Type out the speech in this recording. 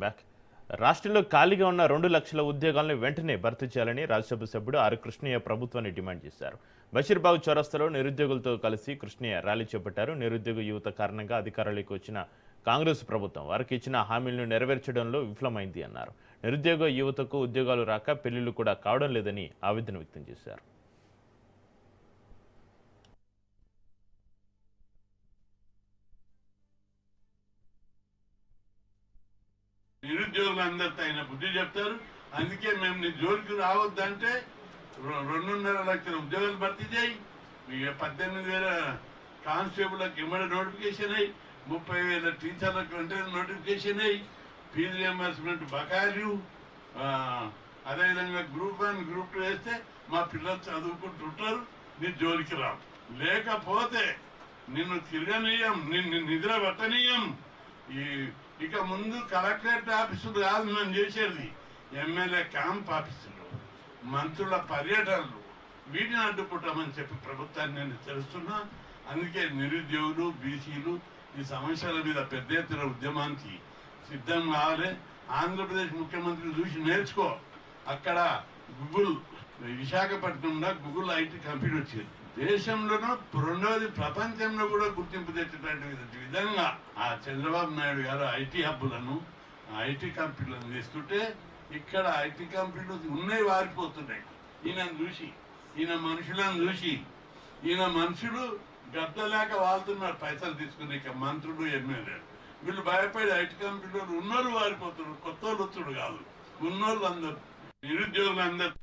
Back. రాష్ట్రంలో ఖాళీగా ఉన్న 2 లక్షల ఉద్యోగాలను వెంటనే భర్తీ చేయాలని రాజ్యసభ సభ్యుడు ఆర్ కృష్ణయ్య ప్రభుత్వాన్ని డిమాండ్ చేశారు. బషీర్బాగ్ చౌరస్తాలో నిరుద్యోగులతో కలిసి కృష్ణయ్య ర్యాలీ చేపట్టారు. నిరుద్యోగ యువత కారణంగా అధికారంలోకి వచ్చిన కాంగ్రెస్ ప్రభుత్వం వారికి ఇచ్చిన హామీలను నెరవేర్చడంలో విఫలమైంది అన్నారు. నిరుద్యోగ యువతకు ఉద్యోగాలు రాక పెళ్లిళ్లు కూడా కావడం లేదని ఆవేదన వ్యక్తం చేశారు. నిరుద్యోగులందరితో ఆయన బుద్ధి చెప్తారు. అందుకే మేము నీ జోలికి రావద్దంటే 2.5 లక్షల ఉద్యోగాలు భర్తీ చేయి, 18,000 కానిస్టేబుల్కి ఇమ్మడి నోటిఫికేషన్ అయ్యి, 30,000 టీచర్లకు వెంటనే నోటిఫికేషన్ అయ్యి, ఫీజు రియంబర్స్మెంట్ బకాయిలు, అదేవిధంగా గ్రూప్ 1 గ్రూప్ 2 వేస్తే మా పిల్లలు చదువుకుంటుంటారు. నీ జోలికి రావు, లేకపోతే నిన్ను తిరగనీయం, నిన్ను నిద్ర పట్టనీయం. ఇక ముందు కలెక్టరేట్ ఆఫీసులు కాదు మనం చేసేది, ఎమ్మెల్యే క్యాంప్ ఆఫీసులు, మంత్రుల పర్యటనలు, వీటిని అడ్డుకుంటామని చెప్పి ప్రభుత్వాన్ని నేను తెలుస్తున్నా. అందుకే నిరుద్యోగులు, బీసీలు ఈ సమస్యల మీద పెద్ద ఎత్తున ఉద్యమానికి సిద్ధం కావాలి. ఆంధ్రప్రదేశ్ ముఖ్యమంత్రి చూసి నేర్చుకో. అక్కడ గూగుల్ విశాఖపట్నంలో గూగుల్ ఐటీ కంపెనీ వచ్చింది. దేశంలోనూ రెండవది ప్రపంచంలో కూడా గుర్తింపు తెచ్చేటటువంటి విధంగా ఆ చంద్రబాబు నాయుడు గారు ఐటీ హబ్బులను, ఐటీ కంపెనీలను తీసుకుంటే ఇక్కడ ఐటీ కంపెనీలు ఉన్నాయి వారిపోతున్నాయి. ఈయనను చూసి, ఈయన మనుషులను చూసి, ఈయన మనుషులు గద్దలేక వాళ్తున్నారు పైసలు తీసుకుని. ఇక మంత్రులు, ఎమ్మెల్యేలు వీళ్ళు భయపడి ఐటీ కంపెనీలు ఉన్నోళ్ళు వారిపోతున్నారు. కొత్త వాళ్ళు వచ్చుడు కాదు, ఉన్నోళ్ళు అందరు నిరుద్యోగులు అందరు